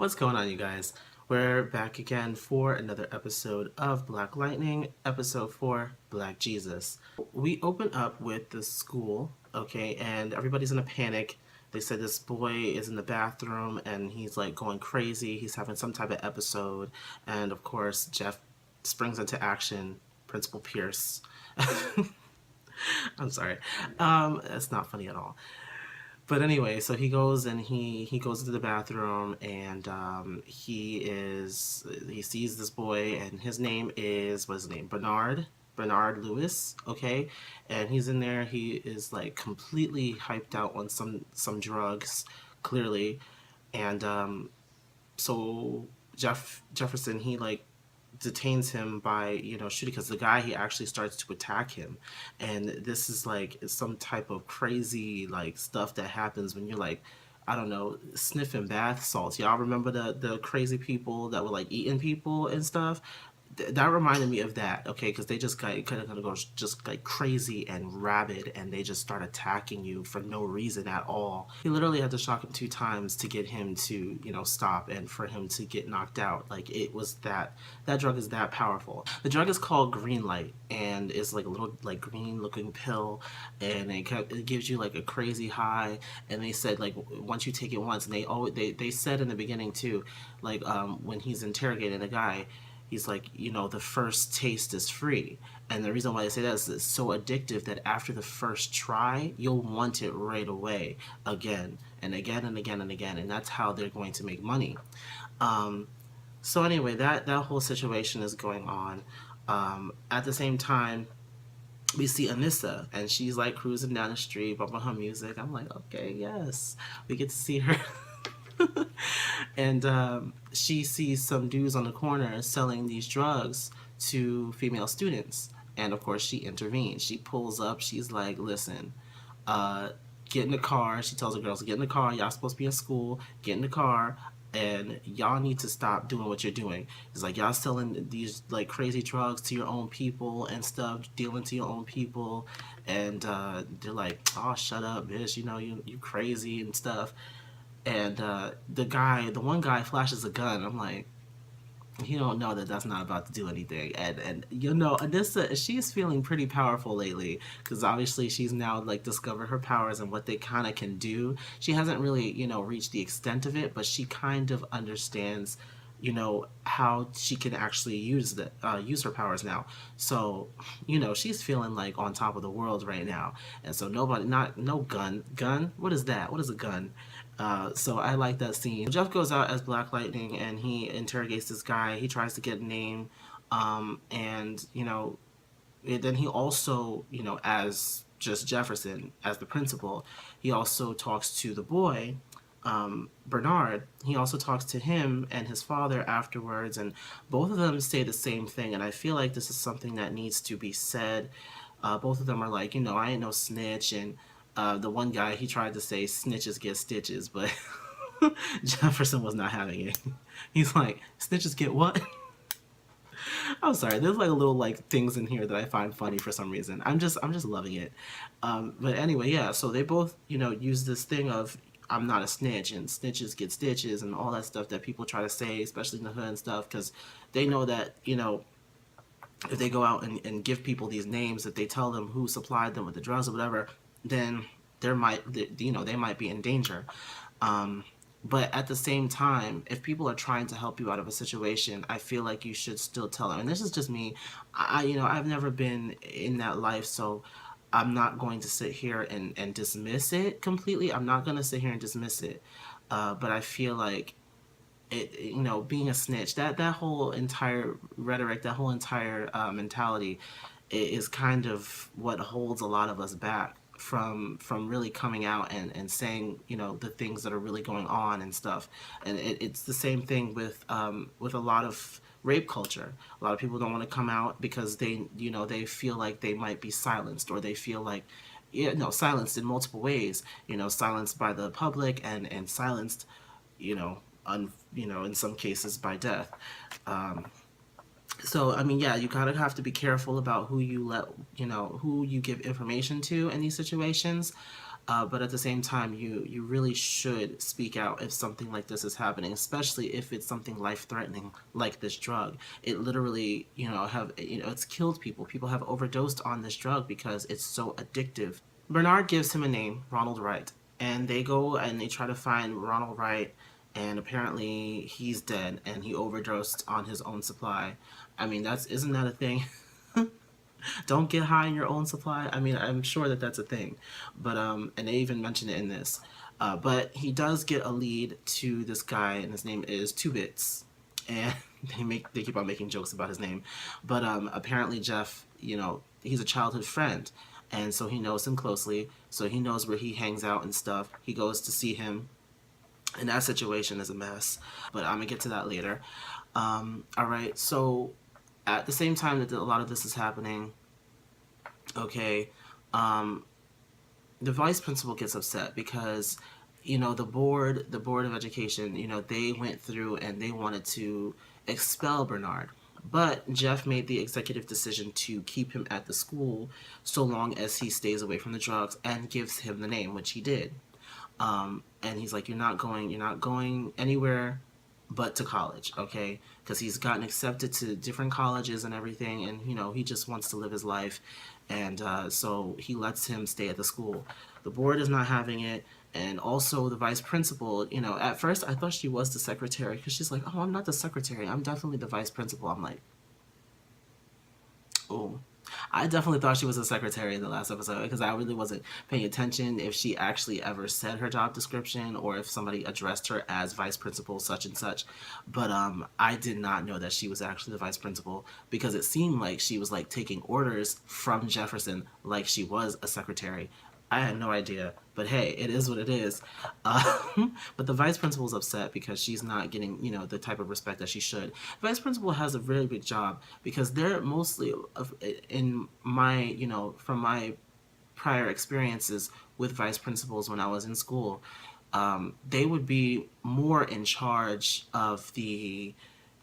What's going on, you guys? We're back again for another episode of Black Lightning, episode 4, Black Jesus. We open up with the school, okay, and everybody's in a panic. They said this boy is in the bathroom and he's like going crazy. He's having some type of episode. And of course, Jeff springs into action. Principal Pierce. I'm sorry. It's not funny at all. But anyway, so he goes and he goes into the bathroom and he sees this boy and his name is, what's his name, Bernard Lewis, okay, and he's in there. He is like completely hyped out on some drugs, clearly, and so Jefferson, he like detains him by shooting, because the guy, he actually starts to attack him. And this is like some type of crazy like stuff that happens when you're like, I don't know, sniffing bath salts. Y'all remember the crazy people that were like eating people and stuff? That reminded me of that, okay, because they just got kind of go just like crazy and rabid, and they just start attacking you for no reason at all. He literally had to shock him 2 times to get him to stop, and for him to get knocked out. Like, it was that drug is that powerful. The drug is called green light, and it's like a little like green looking pill, and it gives you like a crazy high. And they said like once you take it once, and they said in the beginning too, like when he's interrogating the guy, he's like, the first taste is free. And the reason why I say that is it's so addictive that after the first try, you'll want it right away, again and again and again and again. And that's how they're going to make money. So anyway, that whole situation is going on. At the same time, we see Anissa, and she's like cruising down the street, bumping her music. I'm like, okay, yes, we get to see her. And she sees some dudes on the corner selling these drugs to female students. And of course, she intervenes. She pulls up. She's like, listen, get in the car. She tells the girls, get in the car. Y'all supposed to be in school. Get in the car. And y'all need to stop doing what you're doing. It's like, y'all selling these like crazy drugs to your own people and stuff, dealing to your own people. And they're like, oh, shut up, bitch. You crazy and stuff. And the one guy flashes a gun. I'm like, he don't know that that's not about to do anything. And Anissa, she's feeling pretty powerful lately, because obviously she's now like discovered her powers and what they kind of can do. She hasn't really reached the extent of it, but she kind of understands how she can actually use her powers now. So she's feeling like on top of the world right now. And so no gun, what is that, what is a gun? So I like that scene. Jeff goes out as Black Lightning and he interrogates this guy. He tries to get a name, and then he also, as just Jefferson, as the principal, he also talks to the boy, Bernard. He also talks to him and his father afterwards, and both of them say the same thing. And I feel like this is something that needs to be said. Both of them are like, I ain't no snitch, and the one guy, he tried to say snitches get stitches, but Jefferson was not having it. He's like, snitches get what? I'm sorry. There's like little like things in here that I find funny for some reason. I'm just loving it. But anyway, yeah. So they both use this thing of, I'm not a snitch, and snitches get stitches, and all that stuff that people try to say, especially in the hood and stuff, because they know that if they go out and give people these names, if they tell them who supplied them with the drugs or whatever, then they might be in danger. But at the same time, if people are trying to help you out of a situation, I feel like you should still tell them. And this is just me. I've never been in that life, so I'm not going to sit here and dismiss it completely. I'm not going to sit here and dismiss it. But I feel like being a snitch, that whole entire rhetoric, that whole entire mentality is kind of what holds a lot of us back from really coming out and saying the things that are really going on and stuff. And it's the same thing with a lot of rape culture. A lot of people don't want to come out because they feel like they might be silenced, or they feel like silenced in multiple ways, silenced by the public, and silenced in some cases by death. So I mean, yeah, you gotta have to be careful about who you let, who you give information to in these situations. But at the same time, you really should speak out if something like this is happening, especially if it's something life threatening like this drug. It literally, it's killed people. People have overdosed on this drug because it's so addictive. Bernard gives him a name, Ronald Wright, and they go and they try to find Ronald Wright, and apparently he's dead and he overdosed on his own supply. I mean, that's isn't that a thing? Don't get high in your own supply. I mean, I'm sure that that's a thing, but and they even mention it in this. But he does get a lead to this guy, and his name is Two Bits, and they keep on making jokes about his name, but apparently Jeff, he's a childhood friend, and so he knows him closely, so he knows where he hangs out and stuff. He goes to see him, and that situation is a mess, but I'm gonna get to that later. All right, so at the same time that a lot of this is happening, okay, um, the vice principal gets upset because the board of education, they went through and they wanted to expel Bernard, but Jeff made the executive decision to keep him at the school so long as he stays away from the drugs and gives him the name, which he did. And he's like, you're not going anywhere but to college, okay? Because he's gotten accepted to different colleges and everything, and he just wants to live his life, and so he lets him stay at the school. The board is not having it, and also the vice principal. At first I thought she was the secretary because she's like, "Oh, I'm not the secretary. I'm definitely the vice principal." I'm like, oh, I definitely thought she was a secretary in the last episode because I really wasn't paying attention if she actually ever said her job description or if somebody addressed her as vice principal such and such. But I did not know that she was actually the vice principal because it seemed like she was like taking orders from Jefferson like she was a secretary. I had no idea, but hey, it is what it is. But the vice principal is upset because she's not getting, the type of respect that she should. The vice principal has a really big job because they're mostly, in my, from my prior experiences with vice principals when I was in school, they would be more in charge of a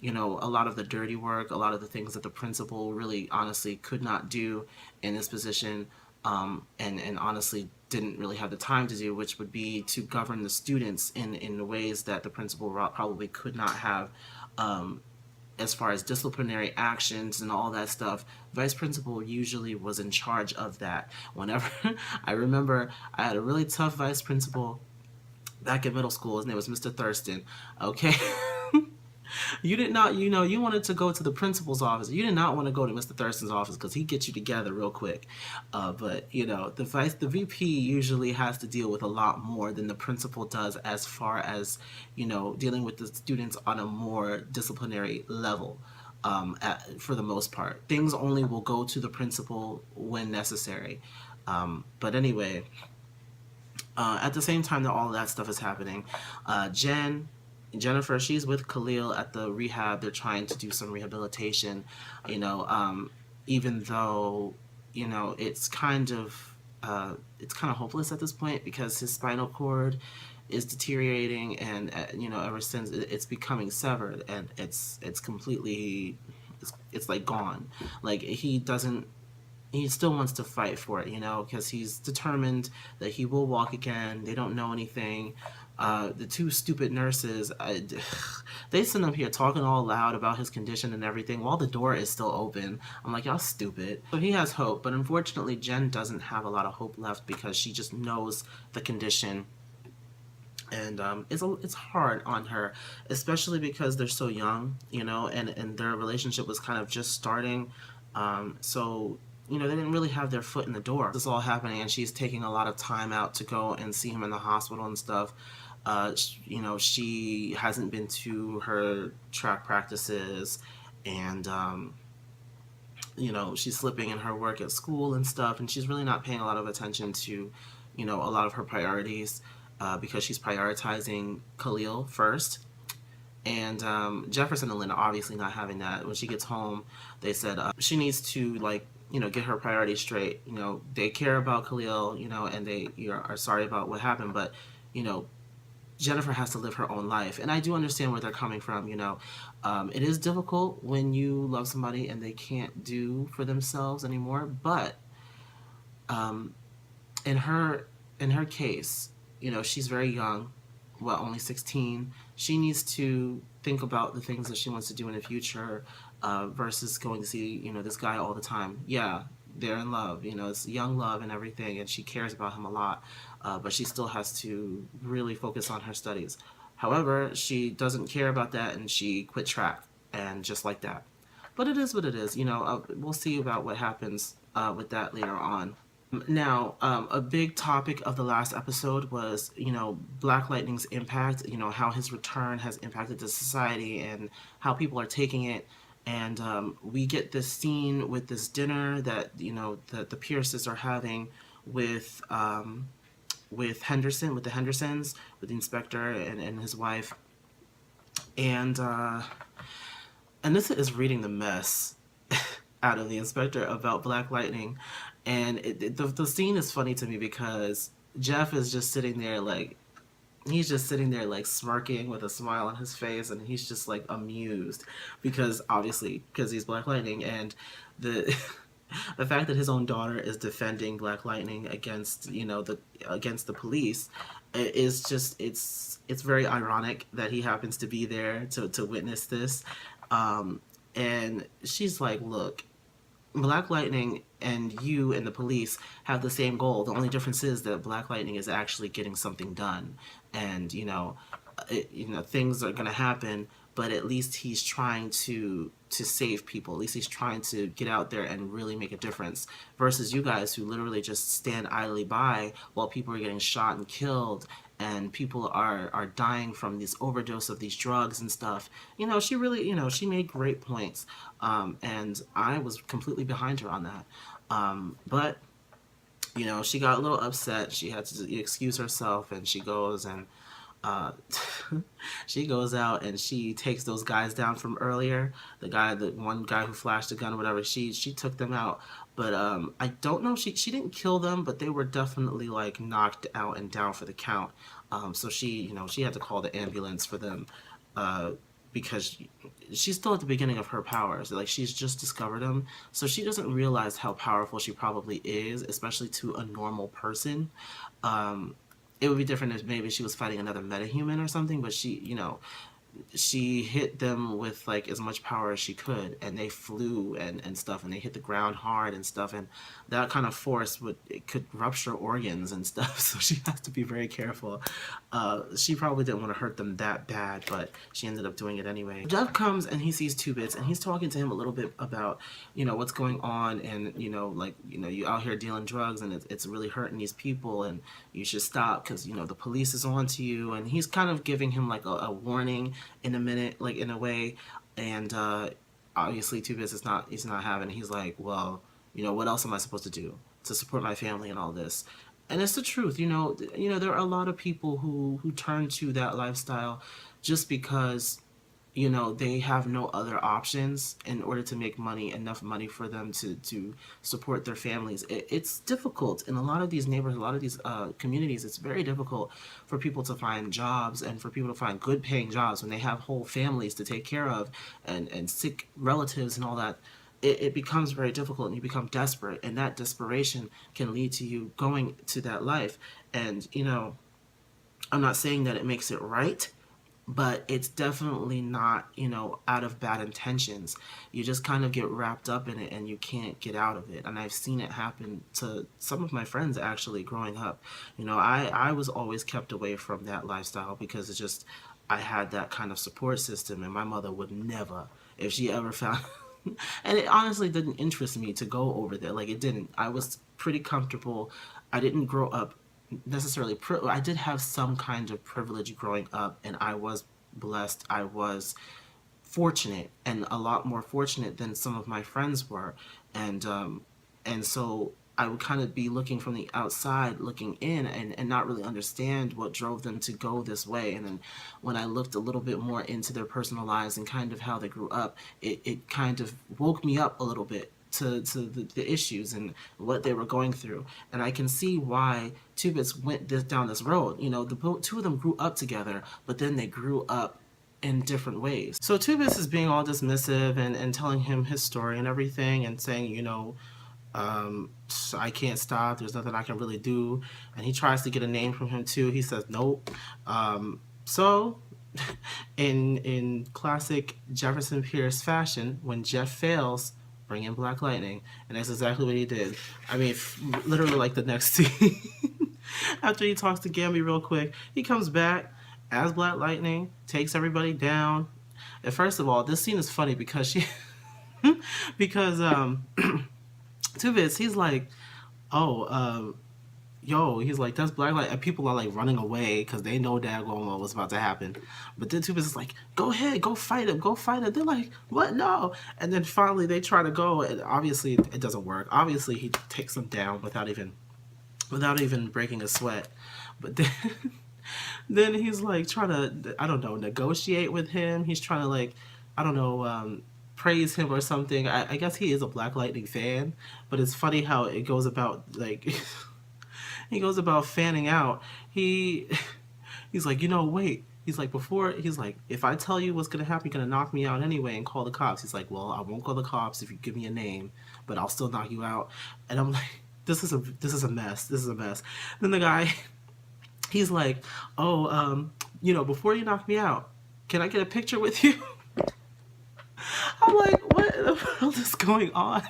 lot of the dirty work, a lot of the things that the principal really honestly could not do in this position, and honestly didn't really have the time to do, which would be to govern the students in ways that the principal probably could not have, as far as disciplinary actions and all that stuff. Vice principal usually was in charge of that. Whenever I remember, I had a really tough vice principal back in middle school. His name was Mr. Thurston. Okay. You did not, you wanted to go to the principal's office. You did not want to go to Mr. Thurston's office because he gets you together real quick. But the VP usually has to deal with a lot more than the principal does, as far as dealing with the students on a more disciplinary level. For the most part, things only will go to the principal when necessary. But anyway, at the same time that all of that stuff is happening, Jennifer, she's with Khalil at the rehab. They're trying to do some rehabilitation, you know, even though, it's kind of hopeless at this point because his spinal cord is deteriorating, and ever since it's becoming severed, and it's completely, it's like gone. Like he still wants to fight for it, because he's determined that he will walk again. They don't know anything. The two stupid nurses, they send him here talking all loud about his condition and everything while the door is still open. I'm like, y'all stupid. So he has hope, but unfortunately Jen doesn't have a lot of hope left because she just knows the condition. And it's hard on her, especially because they're so young, and their relationship was kind of just starting. So they didn't really have their foot in the door. This is all happening, and she's taking a lot of time out to go and see him in the hospital and stuff. She hasn't been to her track practices, and she's slipping in her work at school and stuff, and she's really not paying a lot of attention to, a lot of her priorities, because she's prioritizing Khalil first. And Jefferson and Lynn are obviously not having that. When she gets home, they said she needs to, like, get her priorities straight. They care about Khalil, and they are sorry about what happened, but, Jennifer has to live her own life. And I do understand where they're coming from, you know. It is difficult when you love somebody and they can't do for themselves anymore. But um, in her in her case, you know, she's very young, well, only 16. She needs to think about the things that she wants to do in the future, versus going to see, you know, this guy all the time. Yeah, they're in love, you know, it's young love and everything, and she cares about him a lot, but she still has to really focus on her studies. However, she doesn't care about that, and she quit track, and just like that. But it is what it is, you know. We'll see about what happens with that later on. Now, a big topic of the last episode was, you know, Black Lightning's impact, you know, how his return has impacted the society and how people are taking it. And we get this scene with this dinner that, you know, the Pierces are having with Henderson, with the Hendersons, with the inspector and his wife. And Anissa is reading the mess out of the inspector about Black Lightning, and the scene is funny to me because Jeff is just sitting there like he's just sitting there like smirking with a smile on his face, and he's just like amused because obviously because he's Black Lightning, and the the fact that his own daughter is defending Black Lightning against, you know, the against the police is just it's very ironic that he happens to be there to witness this. um, and she's like, look, Black Lightning and you and the police have the same goal. The only difference is that Black Lightning is actually getting something done, and you know, things are gonna happen. But at least he's trying to save people. At least he's trying to get out there and really make a difference. Versus you guys who literally just stand idly by while people are getting shot and killed, and people are dying from this overdose of these drugs and stuff. You know, she really, you know, she made great points, and I was completely behind her on that. But you know, she got a little upset. She had to excuse herself, and she goes and uh, she goes out and she takes those guys down from earlier. The one guy who flashed the gun or whatever. She took them out, but I don't know. She didn't kill them, but they were definitely like knocked out and down for the count. So she, you know, she had to call the ambulance for them. Uh, because she's still at the beginning of her powers. Like, she's just discovered them, so she doesn't realize how powerful she probably is, especially to a normal person. Um, it would be different if maybe she was fighting another metahuman or something, but she, you know, she hit them with like as much power as she could, and they flew and stuff, and they hit the ground hard and stuff, and that kind of force would, it could rupture organs and stuff. So she has to be very careful. She probably didn't want to hurt them that bad, but she ended up doing it anyway. Jeff comes and he sees Two Bits, and he's talking to him a little bit about, you know, what's going on, and you know, like, you know, you out here dealing drugs, and it's really hurting these people, and you should stop because, you know, the police is on to you. And he's kind of giving him like a warning in a minute, like in a way. And obviously Two Bits is not, he's not having it. He's like, well, you know, what else am I supposed to do to support my family and all this? And it's the truth. You know, there are a lot of people who turn to that lifestyle just because, you know, they have no other options in order to make money, enough money for them to support their families. It's difficult in a lot of these neighborhoods, a lot of these communities. It's very difficult for people to find jobs and for people to find good paying jobs when they have whole families to take care of, and sick relatives and all that. It becomes very difficult, and you become desperate, and that desperation can lead to you going to that life. And, you know, I'm not saying that it makes it right, but it's definitely not, you know, out of bad intentions. You just kind of get wrapped up in it and you can't get out of it. And I've seen it happen to some of my friends actually growing up. You know, I was always kept away from that lifestyle because it's just, I had that kind of support system, and my mother would never, if she ever found, and it honestly didn't interest me to go over there. Like, it didn't. I was pretty comfortable. I didn't grow up necessarily I did have some kind of privilege growing up, and I was blessed. I was fortunate, and a lot more fortunate than some of my friends were. And so I would kind of be looking from the outside looking in, and not really understand what drove them to go this way. And then when I looked a little bit more into their personal lives and kind of how they grew up, it kind of woke me up a little bit, to the issues and what they were going through. And I can see why Two Bits went down this road. You know, the two of them grew up together, but then they grew up in different ways. So Two Bits is being all dismissive and telling him his story and everything and saying, you know, I can't stop. There's nothing I can really do. And he tries to get a name from him too. He says nope. So in classic Jefferson Pierce fashion, when Jeff fails, bring in Black Lightning, and that's exactly what he did. I mean, literally like the next scene, after he talks to Gamby real quick, he comes back as Black Lightning, takes everybody down. And first of all, this scene is funny because because Two Bits, he's like, oh, yo, he's like, that's Black Light, and people are like running away because they know daggone what was about to happen. But then Two Bits is like, go ahead, go fight him, go fight him. They're like, what? No. And then finally they try to go, and obviously it doesn't work. Obviously he takes them down without even breaking a sweat. But then then he's like trying to, I don't know, negotiate with him. He's trying to like, I don't know, praise him or something. I guess he is a Black Lightning fan, but it's funny how it goes about like he goes about fanning out. He's like, you know, wait. He's like, if I tell you what's gonna happen, you're gonna knock me out anyway and call the cops. He's like, well, I won't call the cops if you give me a name, but I'll still knock you out. And I'm like, this is a mess. This is a mess. Then the guy, he's like, oh, you know, before you knock me out, can I get a picture with you? I'm like, what in the world is going on?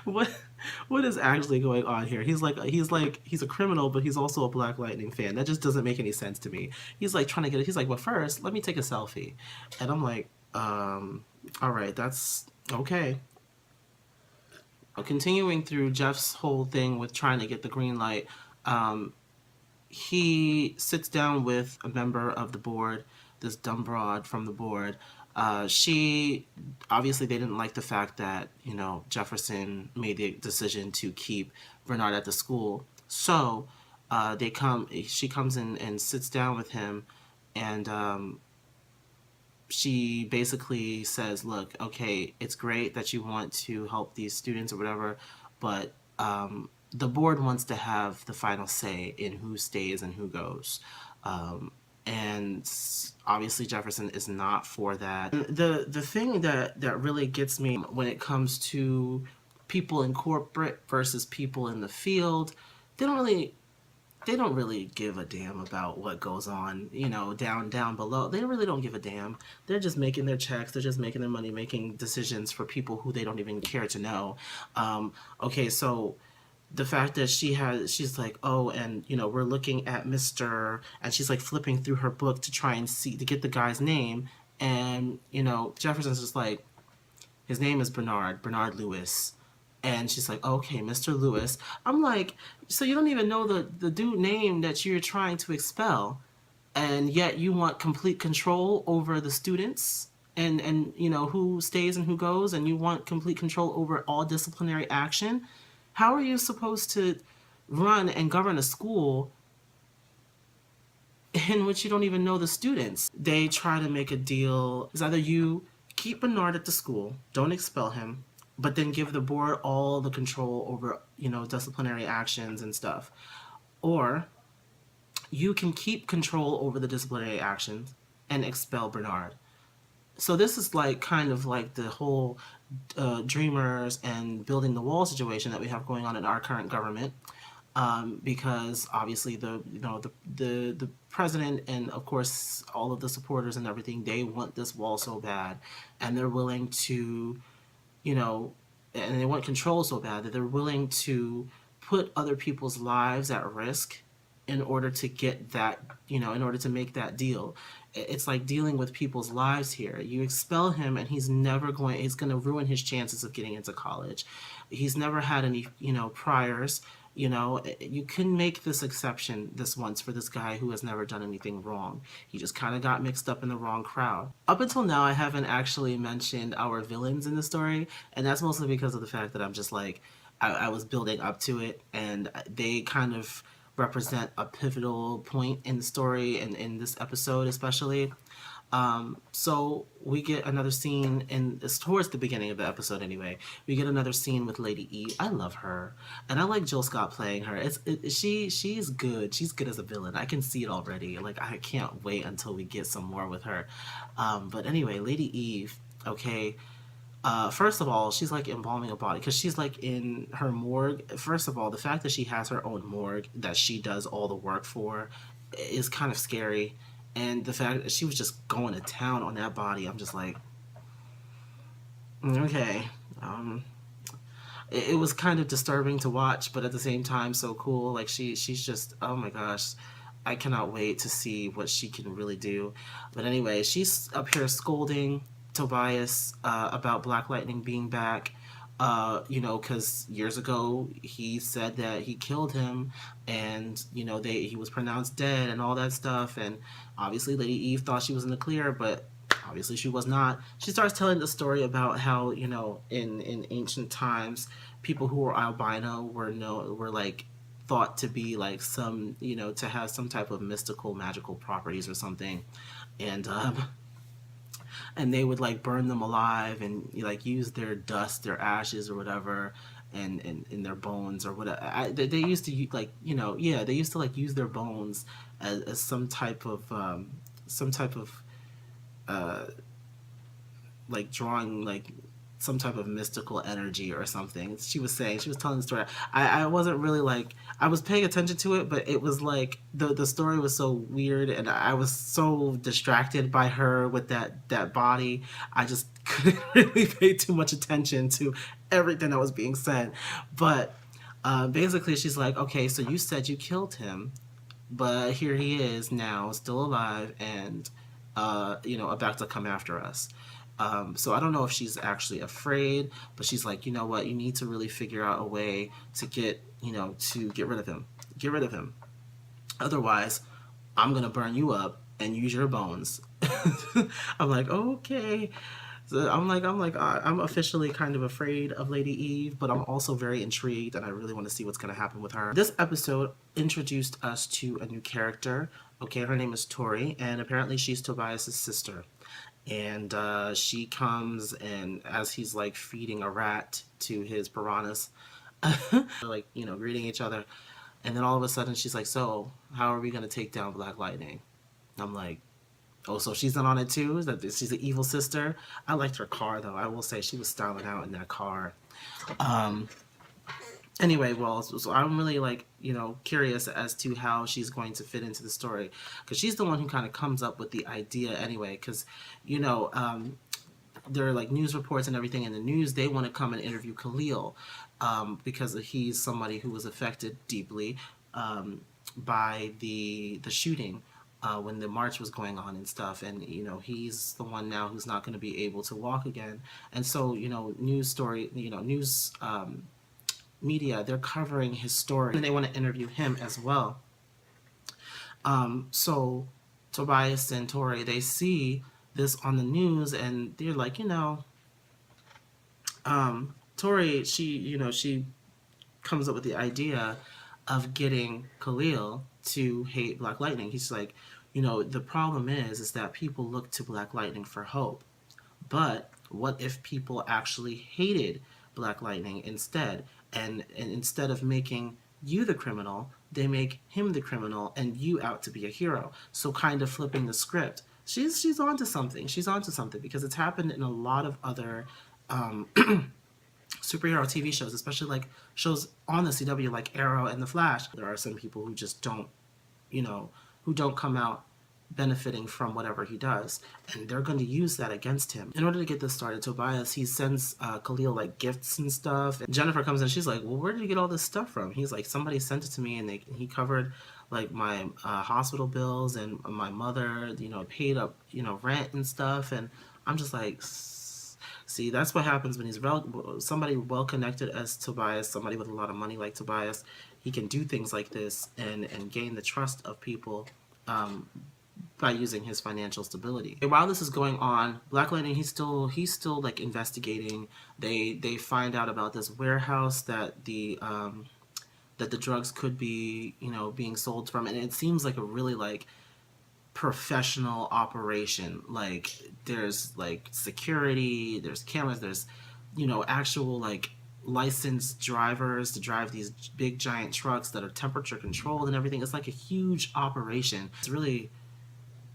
What is actually going on here? He's a criminal, but he's also a Black Lightning fan. That just doesn't make any sense to me. He's like trying to get it. He's like, well, first, let me take a selfie. And I'm like, all right, that's okay. Continuing through Jeff's whole thing with trying to get the green light, he sits down with a member of the board, this dumb broad from the board. She obviously, they didn't like the fact that, you know, Jefferson made the decision to keep Bernard at the school. So she comes in and sits down with him, and she basically says, look, okay, it's great that you want to help these students or whatever, but the board wants to have the final say in who stays and who goes. And obviously Jefferson is not for that. The thing that really gets me when it comes to people in corporate versus people in the field, they don't really give a damn about what goes on, you know, down below. They really don't give a damn. They're just making their checks. They're just making their money, making decisions for people who they don't even care to know. Okay, so the fact that she's like, oh, and, you know, we're looking at Mr. and she's like flipping through her book to try and to get the guy's name. And, you know, Jefferson's just like, his name is Bernard Lewis. And she's like, okay, Mr. Lewis. I'm like, so you don't even know the dude name that you're trying to expel, and yet you want complete control over the students and you know, who stays and who goes, and you want complete control over all disciplinary action. How are you supposed to run and govern a school in which you don't even know the students? They try to make a deal. It's either you keep Bernard at the school, don't expel him, but then give the board all the control over, you know, disciplinary actions and stuff. Or you can keep control over the disciplinary actions and expel Bernard. So this is like kind of like the whole Dreamers and building the wall situation that we have going on in our current government, because obviously the president and of course all of the supporters and everything, they want this wall so bad, and they're willing to, you know, and they want control so bad that they're willing to put other people's lives at risk in order to get that, you know, in order to make that deal. It's like dealing with people's lives here. You expel him and he's going to ruin his chances of getting into college. He's never had any, you know, priors. You know, you can make this exception this once for this guy who has never done anything wrong. He just kind of got mixed up in the wrong crowd. Up until now, I haven't actually mentioned our villains in the story, and that's mostly because of the fact that I'm just like, I was building up to it, and they kind of represent a pivotal point in the story and in this episode especially. So we get another scene, and it's towards the beginning of the episode anyway. We get another scene with Lady E. I love her, and I like Jill Scott playing her. She's good. She's good as a villain. I can see it already. Like I can't wait until we get some more with her. But anyway, Lady Eve. Okay, first of all, she's like embalming a body because she's like in her morgue. First of all, the fact that she has her own morgue that she does all the work for is kind of scary. And the fact that she was just going to town on that body, I'm just like, okay. Um, it was kind of disturbing to watch, but at the same time, so cool. Like she's just, oh my gosh, I cannot wait to see what she can really do. But anyway, she's up here scolding Tobias about Black Lightning being back. Because years ago he said that he killed him, and he was pronounced dead and all that stuff. And obviously, Lady Eve thought she was in the clear, but obviously she was not. She starts telling the story about how in ancient times, people who were albino were like thought to be like some to have some type of mystical magical properties or something, and and they would like burn them alive and like use their dust, their ashes or whatever, and in their bones or whatever. They used to like yeah, they used to like use their bones as some type of uh, like drawing like some type of mystical energy or something. She was telling the story. I wasn't really like, I was paying attention to it, but it was like the story was so weird, and I was so distracted by her with that body. I just couldn't really pay too much attention to everything that was being said. But basically, she's like, okay, so you said you killed him, but here he is now, still alive, and about to come after us. So I don't know if she's actually afraid, but she's like, you know what, you need to really figure out a way to get rid of him. Get rid of him. Otherwise, I'm gonna burn you up and use your bones. I'm like, okay. So I'm officially kind of afraid of Lady Eve, but I'm also very intrigued, and I really want to see what's going to happen with her. This episode introduced us to a new character. Okay, her name is Tori, and apparently she's Tobias' sister. And she comes, and as he's like feeding a rat to his piranhas, like greeting each other, and then all of a sudden she's like, "So, how are we going to take down Black Lightning?" I'm like, oh, so she's not on it too? Is that she's an evil sister? I liked her car though. I will say she was styling out in that car. Um, anyway, well, so I'm really like curious as to how she's going to fit into the story, because she's the one who kind of comes up with the idea anyway. Because you know, there are like news reports and everything in the news. They want to come and interview Khalil, because he's somebody who was affected deeply by the shooting when the march was going on and stuff. And he's the one now who's not going to be able to walk again. And so news media, they're covering his story, and they want to interview him as well. So Tobias and Tori, they see this on the news, and they're like, Tori, she comes up with the idea of getting Khalil to hate Black Lightning. He's like, the problem is that people look to Black Lightning for hope. But what if people actually hated Black Lightning instead? And instead of making you the criminal, they make him the criminal and you out to be a hero. So kind of flipping the script. She's onto something. She's onto something, because it's happened in a lot of other superhero TV shows, especially like shows on the CW like Arrow and The Flash. There are some people who just don't, who don't come out benefiting from whatever he does, and they're going to use that against him. In order to get this started, Tobias, he sends Khalil like gifts and stuff, and Jennifer comes in, she's like, well, where did you get all this stuff from? He's like, somebody sent it to me, and he covered like my hospital bills, and my mother paid up rent and stuff. And I'm just like, see, that's what happens when he's somebody well connected as Tobias, somebody with a lot of money like Tobias. He can do things like this and gain the trust of people by using his financial stability. And while this is going on, Black Lightning, he's still like investigating. They find out about this warehouse that the drugs could be being sold from, and it seems like a really like professional operation. Like there's like security, there's cameras, there's actual like licensed drivers to drive these big giant trucks that are temperature controlled and everything. It's like a huge operation. It's really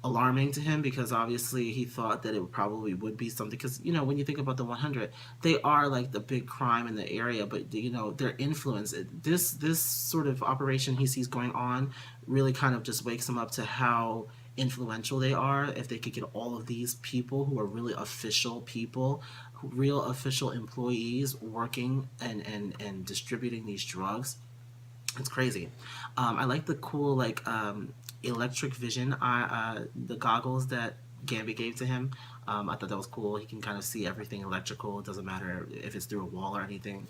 alarming to him because obviously he thought that it probably would be something, because when you think about the 100, they are like the big crime in the area, but their influence, this sort of operation he sees going on really kind of just wakes him up to how influential they are. If they could get all of these people who are really official people, real official employees working and distributing these drugs, it's crazy. I like the cool like electric vision. The goggles that Gambi gave to him. I thought that was cool. He can kind of see everything electrical. It doesn't matter if it's through a wall or anything.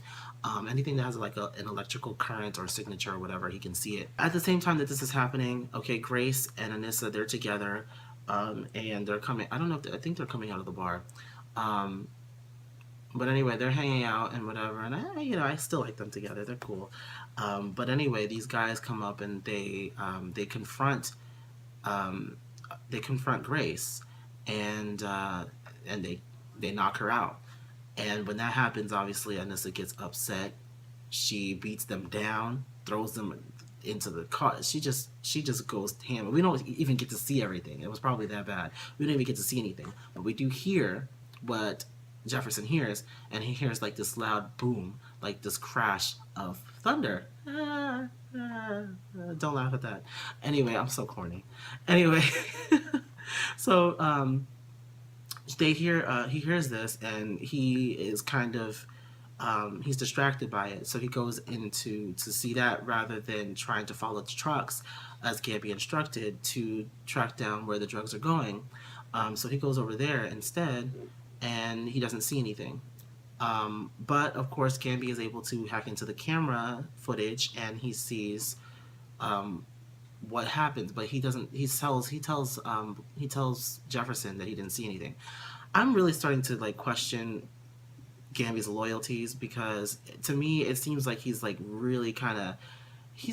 Anything that has like an electrical current or signature or whatever, he can see it. At the same time that this is happening, okay, Grace and Anissa, they're together, and they're coming. I don't know. I think they're coming out of the bar. Um, but anyway, they're hanging out and whatever, and I still like them together. They're cool. But anyway, these guys come up and they confront um, they confront Grace, and they knock her out. And when that happens, obviously Anissa gets upset. She beats them down, throws them into the car. She just goes ham. We don't even get to see everything. It was probably that bad. We don't even get to see anything, but we do hear what Jefferson hears, and he hears like this loud boom, like this crash of thunder. Don't laugh at that. Anyway, I'm so corny. Anyway, so he hears this, and he is kind of he's distracted by it, so he goes into to see that rather than trying to follow the trucks as Gabby instructed to track down where the drugs are going. So he goes over there instead, and he doesn't see anything. But of course, Gambi is able to hack into the camera footage, and he sees um, what happens. But he doesn't. He tells Jefferson that he didn't see anything. I'm really starting to like question Gambi's loyalties, because to me it seems like he's like really kind of he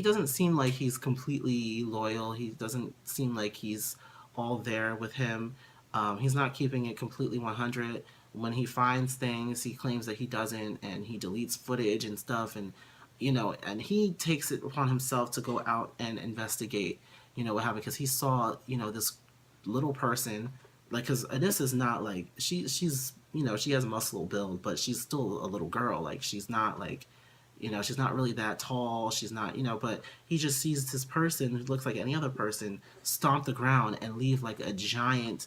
doesn't seem like he's completely loyal. He doesn't seem like he's all there with him. He's not keeping it completely 100. When he finds things, he claims that he doesn't, and he deletes footage and stuff, and and he takes it upon himself to go out and investigate, what happened, because he saw, this little person, like, because Anissa's not like she's she has a muscle build, but she's still a little girl. Like, she's not like, she's not really that tall. She's not, but he just sees this person who looks like any other person stomp the ground and leave like a giant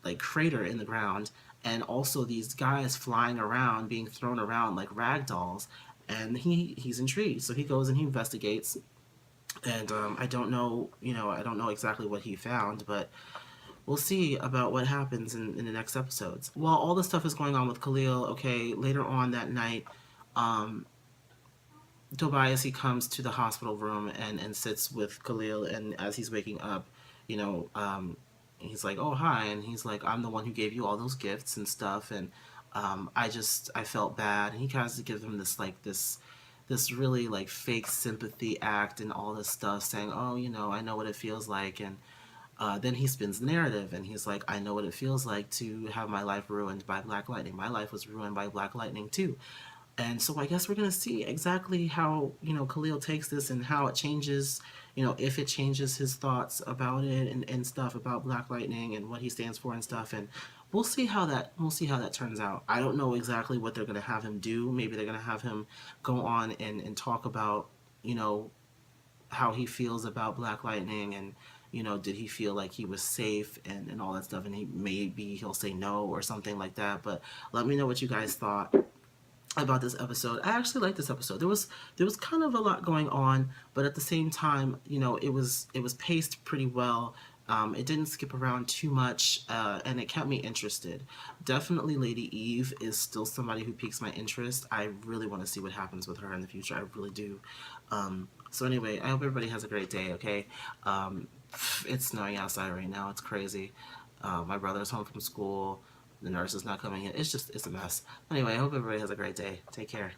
like crater in the ground, and also these guys flying around, being thrown around like rag dolls, and he's intrigued, so he goes and he investigates, and I don't know exactly what he found, but we'll see about what happens in the next episodes. While all this stuff is going on with Khalil, okay, later on that night, um, Tobias, he comes to the hospital room and sits with Khalil, and as he's waking up, you know, um, he's like, "Oh, hi," and he's like, "I'm the one who gave you all those gifts and stuff," and I felt bad, and he tries to give him this really like fake sympathy act and all this stuff, saying, "Oh, I know what it feels like," and then he spins the narrative, and he's like, "I know what it feels like to have my life ruined by Black Lightning. My life was ruined by Black Lightning too." And so I guess we're gonna see exactly how Khalil takes this, and how it changes, if it changes his thoughts about it, and stuff about Black Lightning and what he stands for and stuff. And we'll see how that turns out. I don't know exactly what they're gonna have him do. Maybe they're gonna have him go on and talk about you know how he feels about Black Lightning, and did he feel like he was safe, and all that stuff, and maybe he'll say no or something like that. But let me know what you guys thought about this episode. I actually liked this episode. There was kind of a lot going on, but at the same time, it was paced pretty well. It didn't skip around too much, and it kept me interested. Definitely, Lady Eve is still somebody who piques my interest. I really want to see what happens with her in the future. I really do. So anyway, I hope everybody has a great day. Okay, it's snowing outside right now. It's crazy. My brother's home from school. The nurse is not coming in. It's a mess. Anyway, I hope everybody has a great day. Take care.